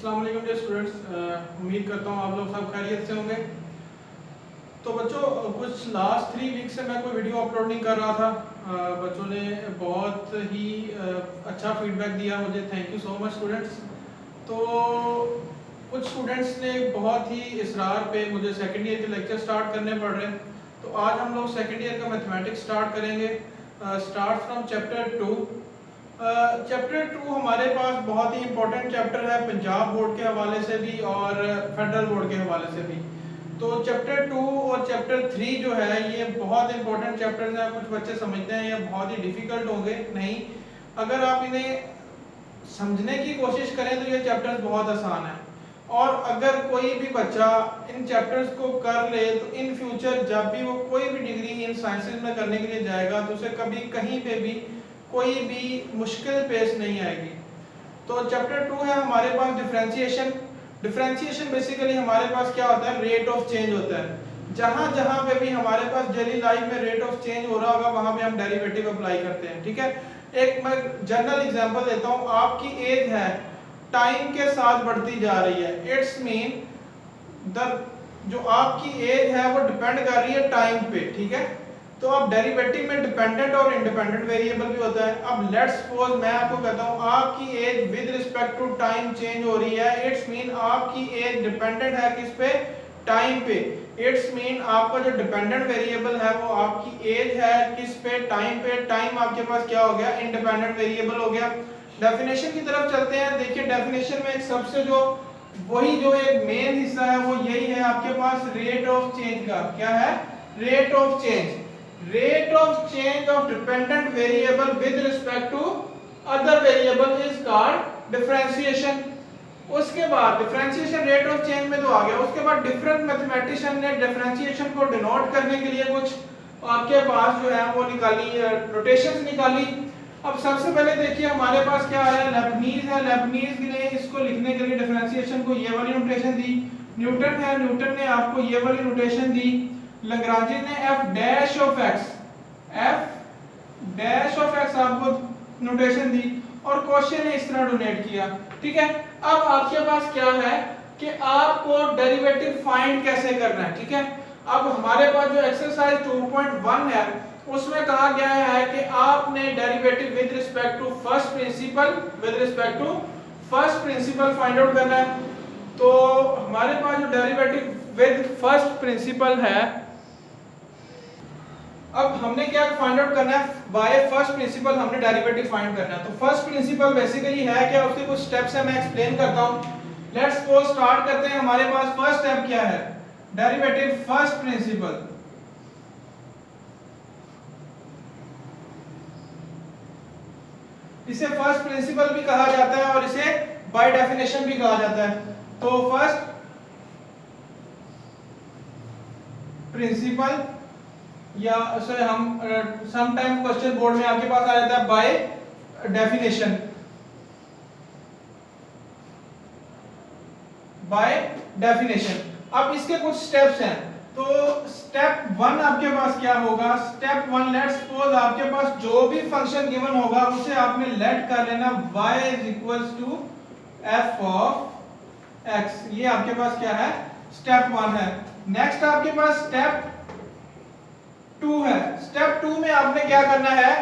अस्सलाम वालेकुम dear students, उम्मीद करता हूँ आप लोग सब खैरियत से होंगे। तो बच्चों, कुछ लास्ट 3 वीक से मैं कोई वीडियो अपलोड नहीं कर रहा था। बच्चों ने बहुत ही अच्छा फीडबैक दिया मुझे, thank you so much students. तो कुछ स्टूडेंट्स ने बहुत ही इसरार पे मुझे सेकेंड ईयर के लेक्चर स्टार्ट करने पड़ रहे हैं। तो आज हम लोग सेकेंड ईयर का मैथमेटिक्स स्टार्ट करेंगे, स्टार्ट फ्रॉम चैप्टर 2। चैप्टर 2 हमारे पास बहुत ही इंपॉर्टेंट चैप्टर है, पंजाब बोर्ड के हवाले से भी और फेडरल बोर्ड के हवाले से भी। तो चैप्टर 2 और चैप्टर 3 जो है ये बहुत इंपॉर्टेंट चैप्टर्स हैं। कुछ बच्चे समझते हैं ये बहुत ही डिफ़िकल्ट होंगे, नहीं, अगर आप इन्हें समझने की कोशिश करें तो ये चैप्टर्स बहुत आसान है। और अगर कोई भी बच्चा इन चैप्टर्स को कर ले तो इन फ्यूचर जब भी वो कोई भी डिग्री इन साइंसेज में करने के लिए जाएगा तो उसे कभी कहीं पे भी कोई भी मुश्किल पेश नहीं आएगी। तो चैप्टर 2 है हमारे पास डिफरेंशिएशन। डिफरेंशिएशन बेसिकली हमारे पास क्या होता है, रेट ऑफ चेंज होता है। जहां जहां पे भी हमारे पास डेली लाइफ में रेट ऑफ चेंज हो रहा होगा वहां पे हम डेरिवेटिव अप्लाई करते हैं, ठीक है। एक मैं जनरल एग्जांपल देता हूं, आपकी एज है टाइम के साथ बढ़ती जा रही है, इट्स मीन द जो आपकी एज है वो डिपेंड कर रही है टाइम पे, ठीक है। तो अब डेरिवेटिव में डिपेंडेंट और इंडिपेंडेंट वेरिएबल भी होता है। अब लेट्स सपोज मैं आपको कहता हूं आपकी age with respect to time change हो रही है, इट्स मीन आपकी एज डिपेंडेंट है किस पे, टाइम पे। इट्स मीन आपका जो डिपेंडेंट वेरिएबल है वो आपकी एज है किस पे, टाइम पे। टाइम आपके पास क्या हो गया, इंडिपेंडेंट वेरिएबल हो गया। डेफिनेशन की तरफ चलते हैं। देखिए डेफिनेशन में एक सबसे जो वही जो एक मेन हिस्सा है वो यही है आपके पास रेट ऑफ चेंज का। क्या है, rate of change. Rate of change of dependent variable with respect to other variable is called differentiation। उसके बाद differentiation rate of change में तो आ गया। उसके बाद different mathematician ने differentiation को denote करने के लिए कुछ आपके पास जो है वो निकाली, notations निकाली। अब सबसे पहले देखिए हमारे पास क्या आ रहा है, लेबनीज है। लेबनीज ने इसको लिखने के लिए differentiation को ये वाली notation दी। न्यूटन है, न्यूटन ने आपको ये वाली notation दी। लैग्रांज ने f डैश ऑफ x आपको नोटेशन दी और क्वेश्चन ने इस तरह डोनेट किया, ठीक है। अब आपके पास क्या है कि आपको डेरिवेटिव फाइंड कैसे करना है, ठीक है। अब हमारे पास जो एक्सरसाइज 2.1 है उसमें कहा गया है कि आपने derivative with respect to first principle find out करना है। तो हमारे पास जो डेरिवेटिव विद फर्स्ट प्रिंसिपल है, अब हमने क्या फाइंड आउट करना है, बाय फर्स्ट प्रिंसिपल हमने डेरिवेटिव फाइंड करना है। तो फर्स्ट प्रिंसिपल बेसिकली है क्या, उसके कुछ स्टेप्स है, मैं एक्सप्लेन करता हूं। लेट्स सपोज स्टार्ट करते हैं। हमारे पास फर्स्ट स्टेप क्या है, डेरिवेटिव फर्स्ट प्रिंसिपल। इसे फर्स्ट प्रिंसिपल भी कहा जाता है और इसे बाय डेफिनेशन भी कहा जाता है। तो फर्स्ट प्रिंसिपल या उसे हम समटाइम क्वेश्चन बोर्ड में आपके पास आ जाता है बाय डेफिनेशन। अब इसके कुछ स्टेप्स हैं। तो स्टेप 1 आपके पास क्या होगा, स्टेप 1 लेट्स सपोज आपके पास जो भी फंक्शन गिवन होगा उसे आपने लेट कर लेना y is equals to f of x। ये आपके पास क्या है, स्टेप 1 है। नेक्स्ट आपके पास स्टेप 2 है। स्टेप 2 में आपने क्या करना है,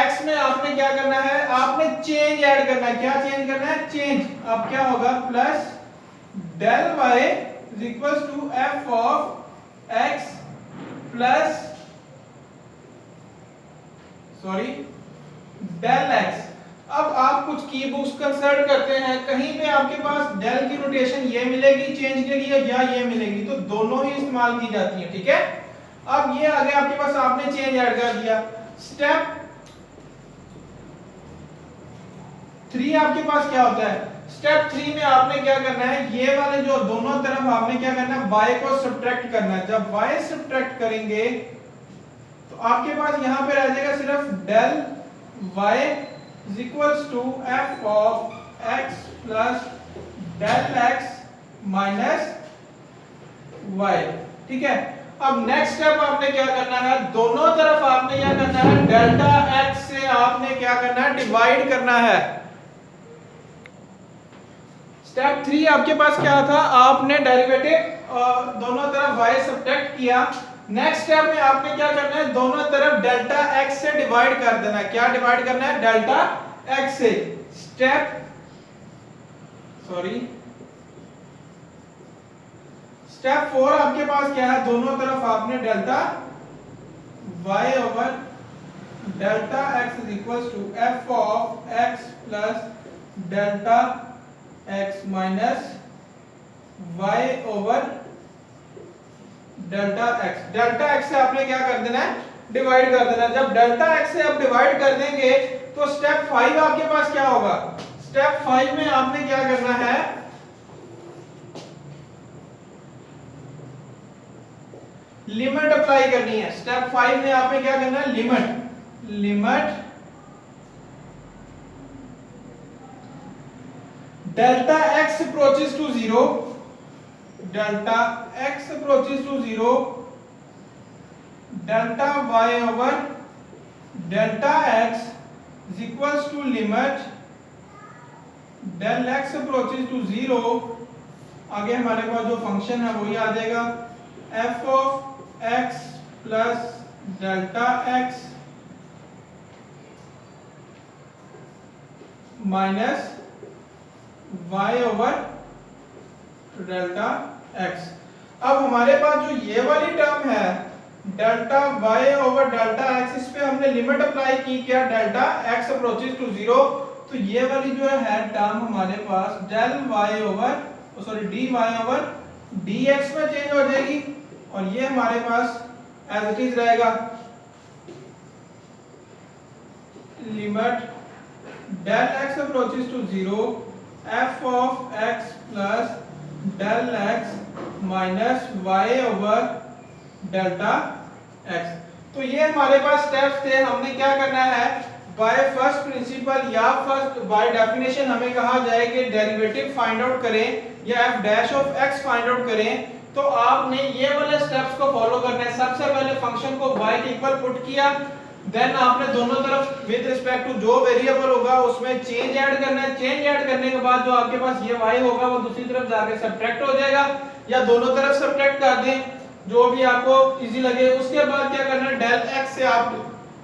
x में आपने क्या करना है, आपने चेंज ऐड करना है। क्या चेंज करना है, चेंज। अब क्या होगा, plus del y is equals to f of x plus del x। अब आप कुछ की बुक्स कंसल्ट करते हैं, कहीं पे आपके पास डेल की नोटेशन ये मिलेगी चेंज के लिए या ये मिलेगी, तो दोनों ही इस्तेमाल की जाती है, ठीक है। अब ये आ गया आपके पास, आपने चेंज ऐड कर दिया। स्टेप 3 आपके पास क्या होता है, स्टेप 3 में आपने क्या करना है, ये वाले जो दोनों तरफ आपने क्या करना है, y को सब्ट्रैक्ट करना है। जब y सब्ट्रैक्ट करेंगे तो आपके पास यहां पे रह जाएगा सिर्फ del y is equals to f of x plus del x minus y, ठीक है। अब नेक्स्ट स्टेप आपने क्या करना है, दोनों तरफ आपने क्या करना है, डेल्टा x से आपने क्या करना है, डिवाइड करना है। स्टेप 3 आपके पास क्या था, आपने डेरिवेटिव दोनों तरफ y सब्ट्रैक्ट किया। नेक्स्ट स्टेप में आपने क्या करना है, दोनों तरफ डेल्टा x से डिवाइड कर देना है। क्या डिवाइड करना है, डेल्टा x से। स्टेप 4 आपके पास क्या है, दोनों तरफ आपने delta y over delta x is equals to f of x plus delta x minus y over delta x। Delta x से आपने क्या कर देना है, डिवाइड कर देना है। जब डेल्टा x से आप डिवाइड कर देंगे तो स्टेप 5 आपके पास क्या होगा, स्टेप 5 में आपने क्या करना है, लिमिट अप्लाई करनी है। स्टेप 5 में आपने क्या करना है, limit delta x approaches to 0, delta x approaches to 0, delta y over delta x is equals to limit del x approaches to 0। आगे हमारे पास जो फंक्शन है वही आ जाएगा, f of x plus delta x minus y over delta x। अब हमारे पास जो ये वाली टर्म है delta y over delta x, इस पे हमने लिमिट अप्लाई की, क्या, डेल्टा x अप्रोचेस टू 0। तो ये वाली जो है टर्म हमारे पास del y over dy over dx में चेंज हो जाएगी और ये हमारे पास एज इट इज रहेगा, limit del x approaches to 0 f of x plus del x minus y over delta x। तो ये हमारे पास स्टेप्स थे। हमने क्या करना है, बाय फर्स्ट प्रिंसिपल या फर्स्ट बाय डेफिनेशन हमें कहा जाए कि डेरिवेटिव फाइंड आउट करें या f dash of x find out करें, तो आपने ये वाले स्टेप्स को फॉलो करना है। सबसे पहले फंक्शन को y के इक्वल पुट किया, देन आपने दोनों तरफ विद रिस्पेक्ट टू जो वेरिएबल होगा उसमें चेंज ऐड करना है। चेंज ऐड करने के बाद जो आपके पास ये y होगा वो दूसरी तरफ जाके सब्ट्रैक्ट हो जाएगा, या दोनों तरफ सब्ट्रैक्ट कर दें, जो भी आपको इजी लगे। उसके बाद क्या करना है, डेल x से आप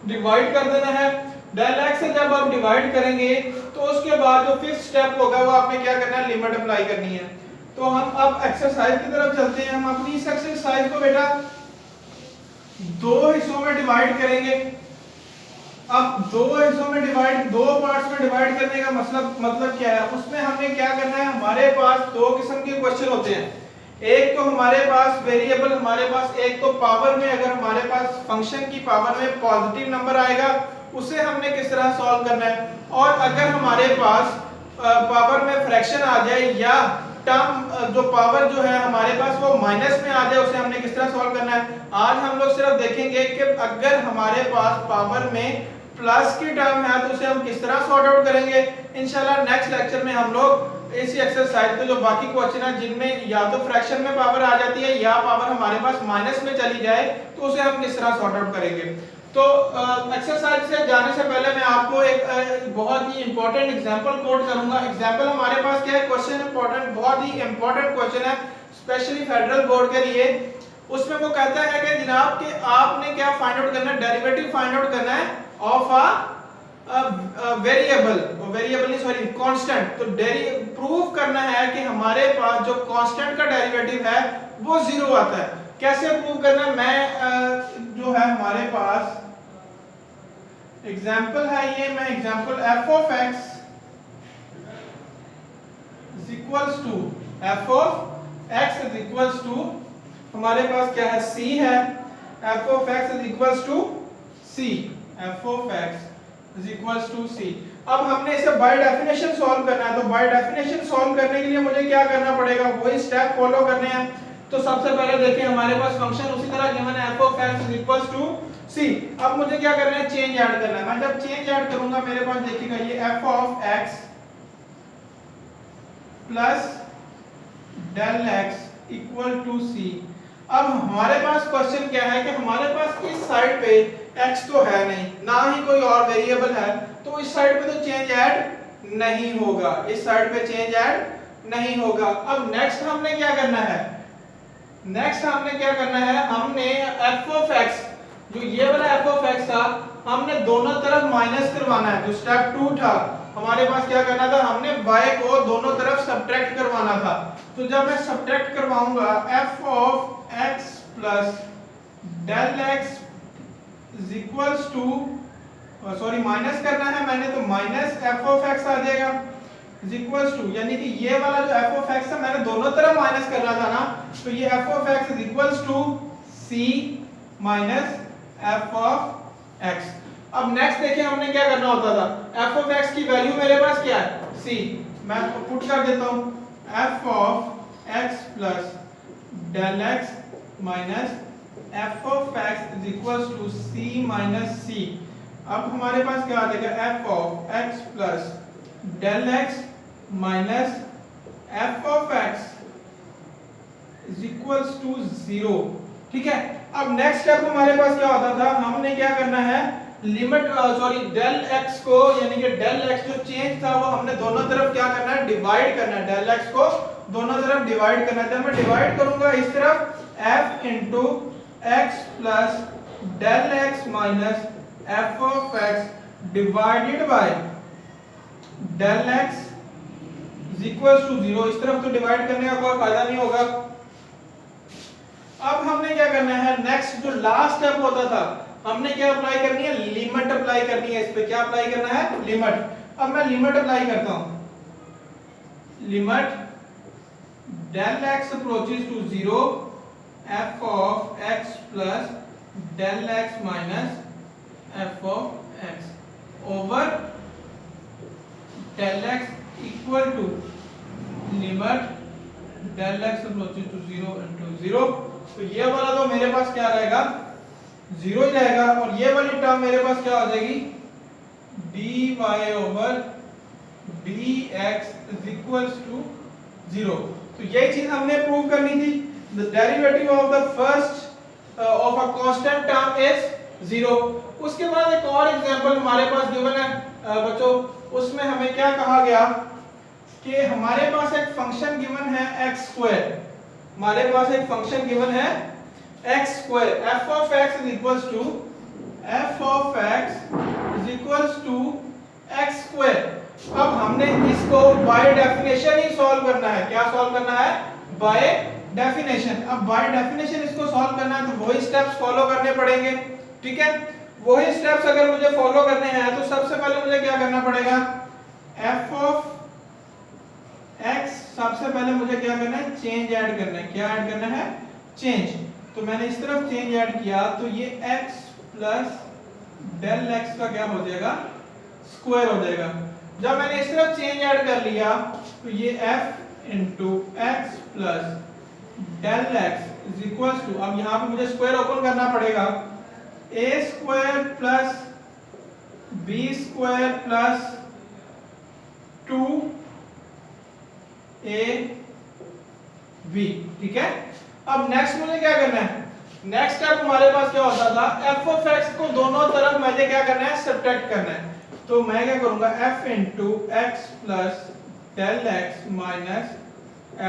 डिवाइड कर देना है। डेल x से जब आप डिवाइड करेंगे तो उसके बाद जो फिफ्थ स्टेप होगा वो आपने क्या करना है, लिमिट अप्लाई करनी है। तो हम अब एक्सरसाइज की तरफ चलते हैं। हम अपनी इस एक्सरसाइज को बेटा दो हिस्सों में डिवाइड करेंगे। अब दो हिस्सों में डिवाइड, दो पार्ट्स में डिवाइड करने का मतलब क्या है, उसमें हमने क्या करना है, हमारे पास दो किस्म के क्वेश्चन होते हैं। एक तो हमारे पास वेरिएबल, हमारे पास एक तो पावर में, अगर हमारे पास फंक्शन की पावर में पॉजिटिव नंबर आएगा उसे हमने किस तरह सॉल्व करना है, और अगर हमारे पास पावर में फ्रैक्शन आ जाए या टर्म जो पावर जो है हमारे पास वो माइनस में आ जाए उसे हमने किस तरह सॉल्व करना है। आज हम लोग सिर्फ देखेंगे कि अगर हमारे पास पावर में प्लस की टर्म है तो उसे हम किस तरह सॉर्ट आउट करेंगे। इंशाल्लाह नेक्स्ट लेक्चर में हम लोग इसी एक्सरसाइज के जो बाकी क्वेश्चन है जिनमें या तो फ्रैक्शन में पावर आ जाती है या पावर हमारे पास माइनस में चली जाए तो उसे हम किस तरह सॉर्ट आउट करेंगे। तो एक्सरसाइज से जाने से पहले मैं आपको एक बहुत ही इंपॉर्टेंट एग्जांपल कोट करूंगा। एग्जांपल हमारे पास क्या है, क्वेश्चन इंपॉर्टेंट, बहुत ही इंपॉर्टेंट क्वेश्चन है स्पेशली फेडरल बोर्ड के लिए। उसमें वो कहता है कि जनाब कि आपने क्या फाइंड आउट करना है, डेरिवेटिव फाइंड आउट करना है ऑफ अ वेरिएबल नहीं सॉरी कांस्टेंट। तो प्रूफ करना है कि हमारे पास जो कांस्टेंट का डेरिवेटिव है वो जीरो आता है। कैसे प्रूव करना है, मैं जो है हमारे पास एग्जांपल है ये, मैं example f of x is equals to f of x is equals to हमारे पास क्या है c है, f of x is equals to c, f of x is equals to c। अब हमने इसे बाय डेफिनेशन सॉल्व करना है। तो बाय डेफिनेशन सॉल्व करने के लिए मुझे क्या करना पड़ेगा, वही स्टेप फॉलो करने हैं। तो सबसे पहले देखिए हमारे पास फंक्शन उसी तरह गिवन है f of x is equals to c। अब मुझे क्या करना है, चेंज ऐड करना है। मैं जब चेंज ऐड करूंगा मेरे पास देखिएगा ये f of x plus del x equal to c। अब हमारे पास क्वेश्चन क्या है कि हमारे पास इस साइड पे x तो है नहीं, ना ही कोई और वेरिएबल है, तो इस साइड पे तो चेंज ऐड नहीं होगा, इस साइड पे चेंज ऐड नहीं होगा। अब नेक्स्ट हमने क्या करना है, हमने एफ ऑफ एक्स, जो ये वाला एफ ऑफ एक्स था, हमने दोनों तरफ माइनस करवाना है। जो स्टेप 2 था हमारे पास, क्या करना था, हमने y को दोनों तरफ सब्ट्रैक्ट करवाना था। तो जब मैं सब्ट्रैक्ट करवाऊंगा f of x plus del x is equals to, sorry minus करना है मैंने, तो माइनस f ऑफ x आ जाएगा इज इक्वल्स टू, यानी कि ये वाला जो f ऑफ x है मैंने दोनों तरफ माइनस करना था ना, तो ये f of x is equals to c minus f of x। अब नेक्स्ट देखिए हमने क्या करना होता था, f ऑफ x की वैल्यू मेरे पास क्या है, c, मैं पुट कर देता हूं f of x plus del x minus f of x is equals to c minus c। अब हमारे पास क्या आ जाएगा, f of x plus del x minus f of x is equals to 0। ठीक है, अब नेक्स्ट स्टेप हमारे पास क्या होता था, हमने क्या करना है, लिमिट डेल x को, यानी कि डेल x जो चेंज था वो हमने दोनों तरफ क्या करना है, डिवाइड करना है। डेल x को दोनों तरफ डिवाइड करना है। जब मैं डिवाइड करूंगा इस तरफ, f into x plus del x minus f of x divided by del x is equals to 0। इस तरफ तो डिवाइड करने का कोई फायदा नहीं होगा। अब हमने क्या करना है, नेक्स्ट जो लास्ट स्टेप होता था, हमने क्या अप्लाई करनी है, लिमिट अप्लाई करनी है। इस पे क्या अप्लाई करना है, लिमिट। अब मैं लिमिट अप्लाई करता हूं, limit del x approaches to 0 f of x plus del x minus f of x over del x equal to limit del x approaches to 0 into 0। तो ये वाला तो मेरे पास क्या रहेगा, 0 ही रहेगा, और ये वाली टर्म मेरे पास क्या हो जाएगी, dy over dx is equals to 0। तो यही चीज हमने प्रूव करनी थी। The derivative of the first of a constant term is 0। उसके बाद एक और एग्जांपल हमारे पास गिवन है बच्चों, उसमें हमें क्या कहा गया कि हमारे पास एक फंक्शन गिवन है x स्क्वायर, हमारे पास एक फंक्शन गिवन है x square, f of x is equals to x square. अब हमने इसको बाय डेफिनेशन ही सॉल्व करना है। क्या सॉल्व करना है, बाय डेफिनेशन। अब बाय डेफिनेशन इसको सॉल्व करना है तो वही स्टेप्स फॉलो करने पड़ेंगे। ठीक है, वही स्टेप्स अगर मुझे फॉलो करने हैं तो सबसे पहले मुझे क्या करना पड़ेगा, f ऑफ x, सबसे पहले मुझे क्या करना है, चेंज ऐड करना है। क्या ऐड करना है, चेंज। तो मैंने इस तरफ चेंज ऐड किया तो ये x प्लस डेल x का क्या हो जाएगा, स्क्वायर हो जाएगा। जब मैंने इस तरफ चेंज ऐड कर लिया तो ये f into x plus del x is equal to, अब यहाँ पे मुझे स्क्वायर ओपन करना पड़ेगा, a square plus b square plus 2ab। ठीक है, अब नेक्स्ट मुझे क्या करना है, नेक्स्ट स्टेप हमारे पास क्या होता था, f ऑफ x को दोनों तरफ मुझे क्या करना है, सब्ट्रैक्ट करना है। तो मैं क्या करूंगा, f into x plus del x minus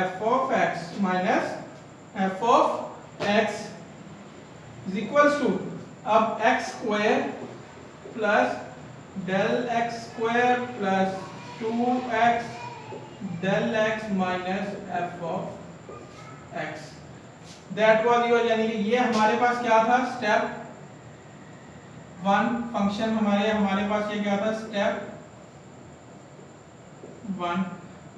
f of x minus f of x is equals to, अब x square plus del x square plus 2x del x minus f of x, that was your, यानी कि ये हमारे पास क्या था, step 1 function हमारे पास ये क्या था, स्टेप 1।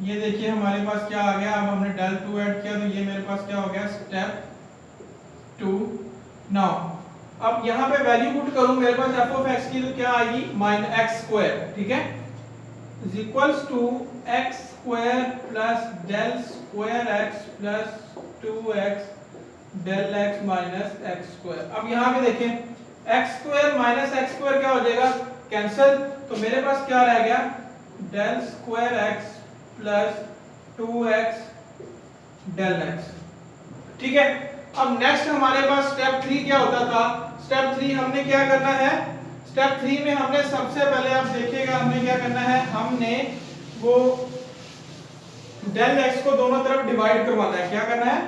ये देखिए हमारे पास क्या आ गया, अब हमने डेल 2 ऐड किया तो ये मेरे पास क्या हो गया, स्टेप 2। नाउ अब यहाँ पे वैल्यू पुट करूं मेरे पास f ऑफ x की, तो क्या आएगी, माइनस x स्क्वायर। ठीक है, is equals to x square plus del square x plus 2x del x minus x square. अब यहाँ पे देखें x square minus x square क्या हो जाएगा, कैंसिल। तो मेरे पास क्या रह गया, del square x plus 2x del x। ठीक है, अब नेक्स्ट हमारे पास स्टेप 3 क्या होता था, स्टेप 3 हमने क्या करना है, स्टेप 3 में हमने सबसे पहले, आप देखिएगा हमने क्या करना है, हमने वो डेल एक्स को दोनों तरफ डिवाइड करवाना है। क्या करना है?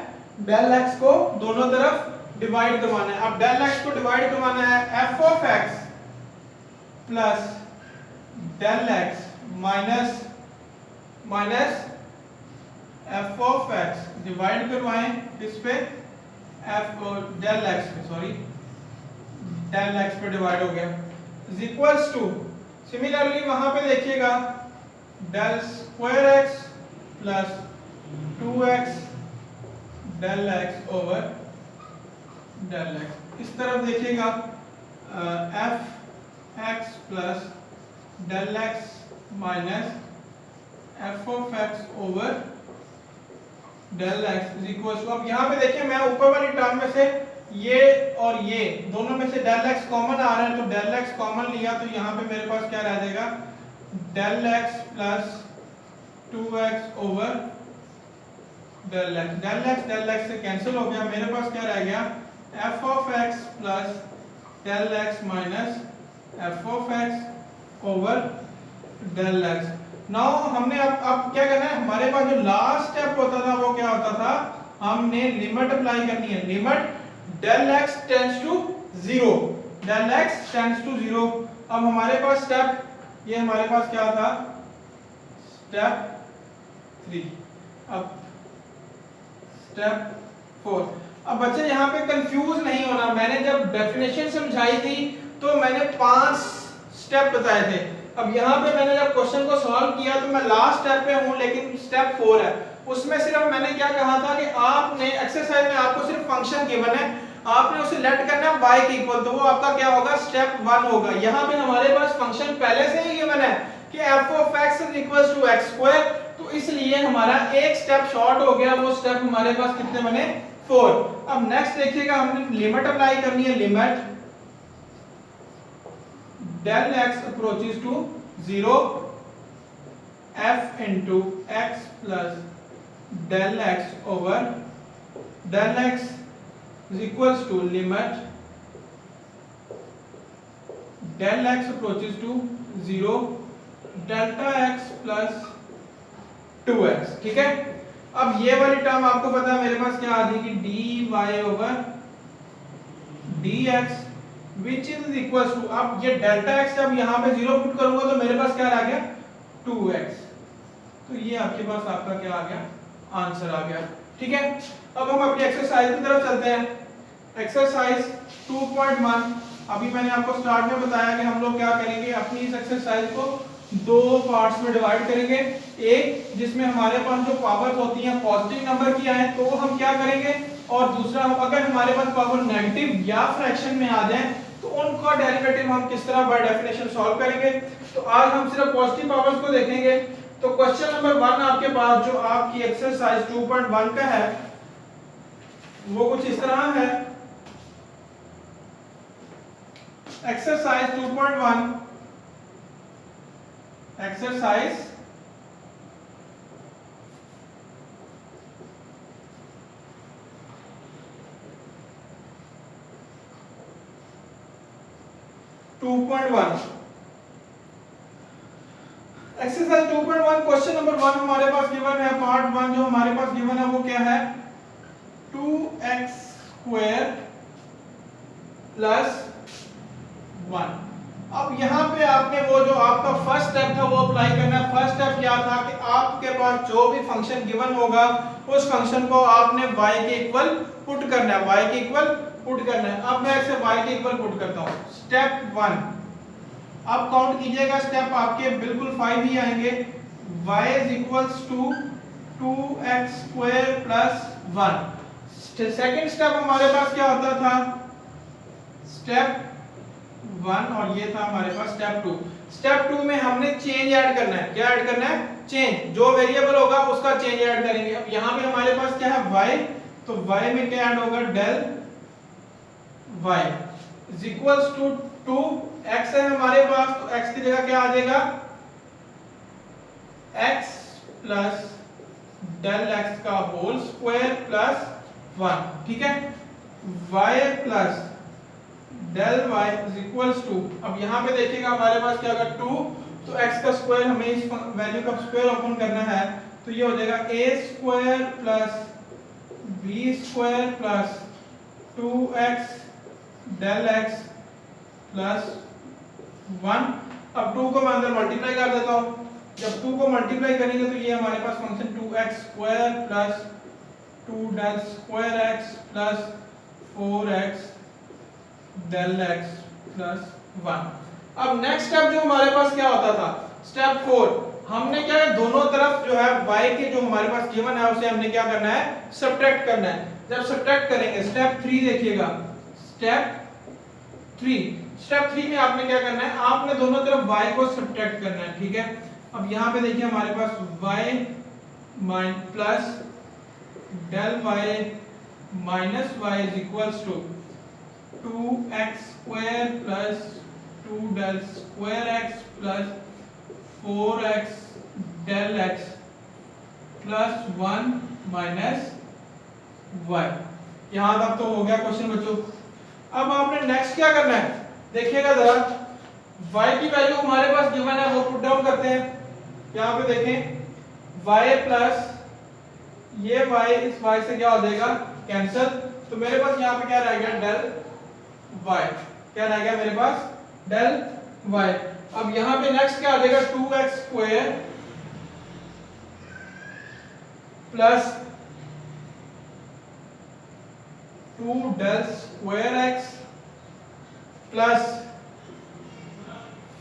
डेल एक्स को दोनों तरफ डिवाइड करवाना है। अब डेल एक्स को डिवाइड करवाना है F of x plus del x minus F of x divide करवाएं किस पे? एफ डेल एक्स पे, सॉरी डेल एक्स पे डिवाइड हो गया इज इक्वल्स टू, सिमिलरली वहां पे देखिएगा del square x plus 2x del x over del x. इस तरफ देखिएगा F x plus del x minus F of x over del x is equal to, अब यहाँ पे देखिए मैं ऊपर वाली टर्म में से ये और ये दोनों में से डेल एक्स कॉमन आ रहा है, तो डेल एक्स कॉमन लिया तो यहाँ पे मेरे पास क्या रह जाएगा? Del x plus 2x over del x से कैंसिल हो गया। मेरे पास क्या रह गया? F of x plus del x minus F of x over del x. Now हमने अब क्या करना है? हमारे पास जो लास्ट स्टेप होता था वो क्या होता था? हमने लिमिट अप्लाई करनी है। Limit del x tends to 0, del x tends to 0। अब हमारे पास स्टेप, ये हमारे पास क्या था? स्टेप 3। अब स्टेप 4। अब बच्चे यहाँ पे कंफ्यूज नहीं होना। मैंने जब डेफिनेशन समझाई थी तो मैंने 5 स्टेप बताए थे। अब यहाँ पे मैंने जब क्वेश्चन को सॉल्व किया तो मैं लास्ट स्टेप पे हूँ, लेकिन स्टेप 4 है। उसमें सिर्फ मैंने क्या कहा था कि आपने एक्सरसाइज में आपको सिर्फ फंक्शन गिवन है, आपने उसे लेट करना है y के इक्वल, तो वो आपका क्या होगा? स्टेप 1 होगा। यहाँ पे हमारे पास फंक्शन पहले से ही गिवन है कि f of x is equals to x square, तो इसलिए हमारा एक स्टेप शॉर्ट हो गया। वो स्टेप हमारे पास कितने बने? 4। अब नेक्स्ट देखिएगा, हमने लिमिट अप्लाई करनी है। Limit del x approaches to 0 f into x plus del x over del x is equals to limit del x approaches to 0 delta x plus 2x। ठीक है, अब ये वाली टर्म आपको पता है मेरे पास क्या आ जाएगी? dy over dx which is equals to, अब ये डेल्टा x जब यहाँ पे 0 पुट करूंगा तो मेरे पास क्या आ गया? 2x। तो ये आपके पास आपका क्या आ गया? आंसर आ गया। ठीक है, अब हम अपनी एक्सरसाइज की तरफ चलते हैं। एक्सरसाइज 2.1। अभी मैंने आपको स्टार्ट में बताया कि हम लोग क्या करेंगे, अपनी इस एक्सरसाइज को 2 पार्ट्स में डिवाइड करेंगे। एक जिसमें हमारे पास जो पावर्स होती हैं पॉजिटिव नंबर की आए तो हम क्या करेंगे, और दूसरा अगर हमारे पास पावर नेगेटिव या फ्रैक्शन में आ जाए तो उनका डेरिवेटिव हम किस तरह बाय डेफिनेशन सॉल्व करेंगे। तो आज हम सिर्फ पॉजिटिव पावर्स को देखेंगे। तो क्वेश्चन नंबर 1 आपके पास जो आपकी एक्सरसाइज 2.1 का है वो कुछ इस तरह है। Exercise 2.1, exercise exercise 2.1 question number 1 हमारे पास गिवन है। पार्ट 1 जो हमारे पास गिवन है वो क्या है? 2x square plus 1। अब यहाँ पे आपने वो जो आपका फर्स्ट स्टेप था वो अप्लाई करना है। फर्स्ट स्टेप क्या था कि आपके पास जो भी फंक्शन गिवन होगा उस फंक्शन को आपने y के इक्वल पुट करना है, y के इक्वल पुट करना है। अब मैं इसे y के इक्वल पुट करता हूँ। स्टेप 1, अब काउंट कीजिएगा, स्टेप आपके बिल्कुल 5 ही आएंगे। y is equals to 2x square plus 1। Second step हमारे पास क्या होता था? स्टेप 1 और ये था हमारे पास स्टेप 2। स्टेप 2 में हमने चेंज ऐड करना है। क्या ऐड करना है? चेंज। जो वेरिएबल होगा उसका चेंज ऐड करेंगे। अब यहाँ पे हमारे पास क्या है? y, तो y में क्या ऐड होगा? Del y is equals to 2, x है हमारे पास तो x की जगह क्या आ जाएगा? x प्लस डेल x का होल स्क्वायर प्लस 1। ठीक है, y plus del y is equals to, अब यहाँ पे देखिएगा हमारे पास क्या होगा? 2, तो x का स्क्वायर, हमें इस वैल्यू का स्क्वायर ओपन करना है तो ये हो जाएगा a square plus b square plus 2x del x plus 1। अब 2 को मैं अंदर मल्टीप्लाई कर देता हूँ। जब 2 को मल्टीप्लाई करेंगे तो ये हमारे पास function 2x square plus 2 del square x plus 4x del x plus 1। अब नेक्स्ट स्टेप जो हमारे पास क्या होता था, स्टेप 4, हमने क्या है दोनों तरफ जो है y के जो हमारे पास गिवन है उसे हमने क्या करना है, सब्ट्रैक्ट करना है। जब सब्ट्रैक्ट करेंगे स्टेप 3 देखिएगा, स्टेप 3 में आपने क्या करना है, आपने दोनों तरफ y को सब्ट्रैक्ट करना है, ठीक है। अब यहाँ पे देखिए हमारे पास y plus del y minus y is equals to 2x square plus 2 del square x plus 4x del x plus 1 minus y। यहाँ तक तो हो गया क्वेश्चन बच्चों। अब आपने नेक्स्ट क्या करना है, देखिएगा जरा, y की वैल्यू हमारे पास गिवन है वो पुट डाउन करते हैं। यहाँ पे देखें y प्लस ये y इस y से क्या हो जाएगा, कैंसिल। तो मेरे पास यहाँ पे क्या रह गया, डेल y, क्या रह गया मेरे पास, डेल y। अब यहाँ पे नेक्स्ट क्या आ जाएगा, 2x square plus 2 del square x plus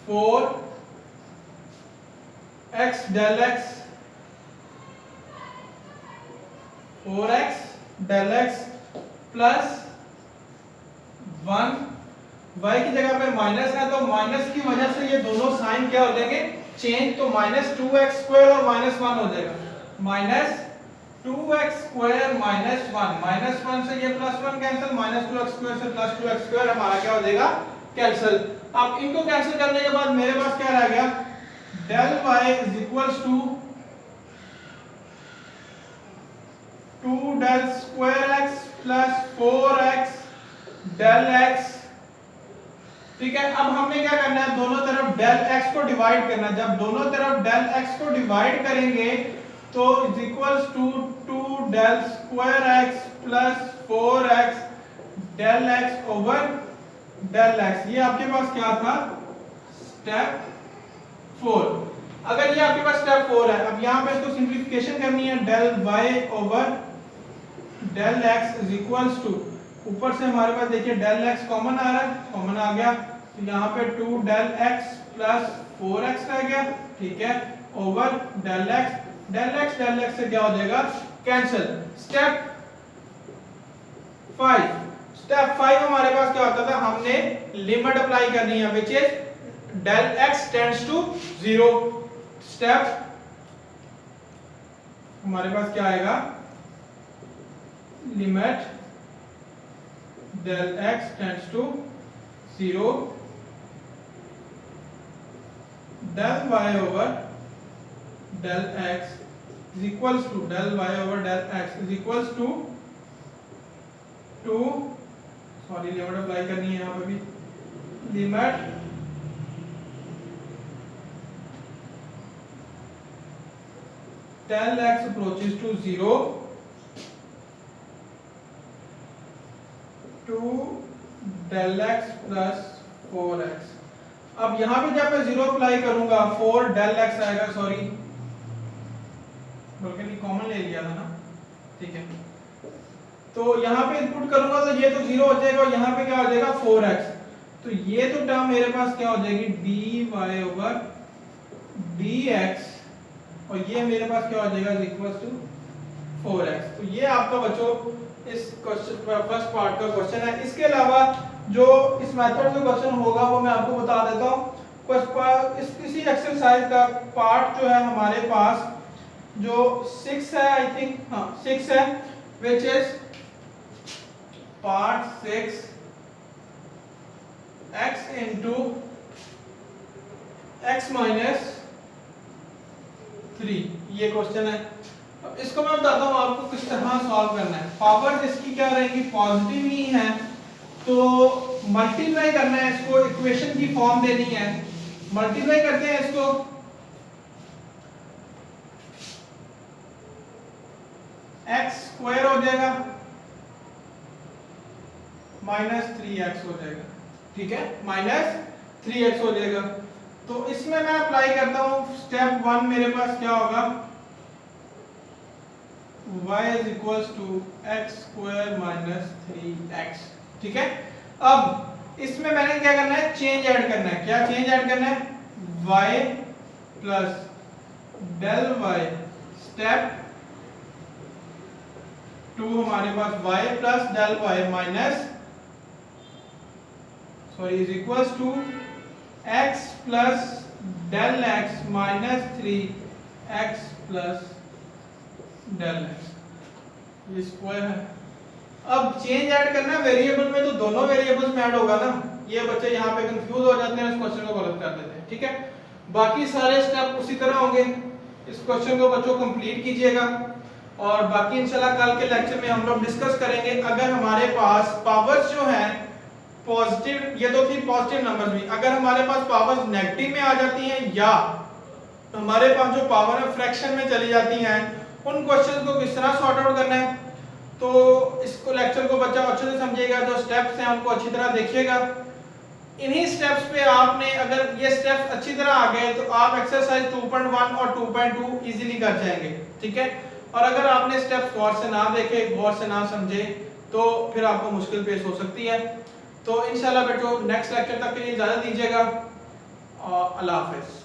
4x del x 4x del x plus 1। y की जगह पे माइनस है तो माइनस की वजह से ये दोनों साइन क्या हो जाएंगे, चेंज। तो माइनस 2x स्क्वायर और माइनस 1 हो जाएगा, minus 2x square minus 1, minus 1 से ये plus 1 cancel, minus 2x square से प्लस 2x स्क्वायर हमारा क्या हो जाएगा, कैंसिल। अब इनको कैंसिल करने के बाद मेरे पास क्या रह गया, del y is equals to 2 del square x plus 4x del x, ठीक है। अब हमने क्या करना है, दोनों तरफ डेल x को डिवाइड करना है। जब दोनों तरफ डेल x को डिवाइड करेंगे तो is equals to 2 del square x plus 4x del x over del x। ये आपके पास क्या था, स्टेप 4। अगर ये आपके पास स्टेप 4 है, अब यहाँ पे इसको सिंप्लीफिकेशन करनी है, del y over del x is equals to, ऊपर से हमारे पास देखिए डेल x कॉमन आ रहा है, कॉमन आ गया तो यहाँ पे 2 डेल x प्लस 4x रह गया, ठीक है, over del x। Del x से क्या हो जाएगा, कैंसिल। स्टेप 5 हमारे पास क्या होता था, हमने लिमिट अप्लाई करनी है which is del x tends to 0। Step हमारे पास क्या आएगा, limit del x tends to 0 del y over del x is equals to del y over del x is equals to sorry limit apply करनी है यहाँ पे भी, limit del x approaches to 0 2 del x plus 4x। अब यहाँ पे जब मैं 0 अप्लाई करूंगा 4 del x आएगा, सॉरी बल्कि कॉमन ले लिया था ना, ठीक है। तो यहाँ पे इनपुट करूंगा तो ये तो 0 हो जाएगा और यहाँ पे क्या हो जाएगा 4x। तो ये तो टर्म मेरे पास क्या हो जाएगी, dy ओवर dx, और ये मेरे पास क्या हो जाएगा, इक्वल्स टू 4x। तो ये आपका बच्चों इस क्वेश्चन फर्स्ट पार्ट का क्वेश्चन है। इसके अलावा जो इस मेथड में क्वेश्चन होगा वो मैं आपको बता देता हूँ। इस किसी एक्सरसाइज का पार्ट जो है हमारे पास जो 6 है, आई थिंक, हाँ 6 है, which is part 6 x into x minus 3, ये क्वेश्चन है। अब इसको मैं बताता हूँ आपको किस तरह सॉल्व करना है। पावर्स इसकी क्या रहेंगी, पॉजिटिव ही है, तो मल्टीप्लाई करना है इसको, इक्वेशन की फॉर्म देनी है। मल्टीप्लाई करते हैं इसको, एक्स स्क्वायर हो जाएगा माइनस 3x हो जाएगा, ठीक है, माइनस 3x हो जाएगा। तो इसमें मैं अप्लाई करता हूं स्टेप 1, मेरे पास क्या होगा, y is equals to x square minus 3x, ठीक है। अब इसमें मैंने क्या करना है, चेंज ऐड करना है। क्या चेंज ऐड करना है, y plus del y step 2 हमारे पास y plus del y minus is equals to x plus del x minus 3x plus del x, ये स्क्वायर है। अब चेंज ऐड करना है वेरिएबल में, तो दोनों वेरिएबल्स में ऐड होगा ना। ये बच्चे यहाँ पे कंफ्यूज हो जाते हैं, इस क्वेश्चन को गलत कर देते हैं, ठीक है। बाकी सारे स्टेप उसी तरह होंगे। इस क्वेश्चन को बच्चों कंप्लीट कीजिएगा और बाकी इंशाल्लाह कल के लेक्चर में हम लोग डिस्कस करेंगे। अगर हमारे पास पावर्स जो हैं पॉजिटिव, ये तो थी पॉजिटिव नंबर्स भी, अगर हमारे पास पावर्स नेगेटिव में आ जाती हैं या हमारे पास जो पावर है फ्रैक्शन में चली जाती हैं, उन क्वेश्चन को किस तरह सॉर्ट आउट करना है। तो इसको लेक्चर को बच्चा अच्छे से समझिएगा, जो स्टेप्स हैं उनको अच्छी तरह देखिएगा। इन्हीं स्टेप्स पे आपने अगर ये स्टेप्स अच्छी तरह आ गए तो आप एक्सरसाइज 2.1 और 2.2 इजीली कर जाएंगे, ठीक है। और अगर आपने स्टेप्स गौर से ना देखे, गौर से ना समझे, तो फिर आपको मुश्किल पेश हो सकती है। तो इंशाल्लाह बेटो नेक्स्ट लेक्चर तक के लिए इजाजत दीजिएगा और अल्लाह हाफिज।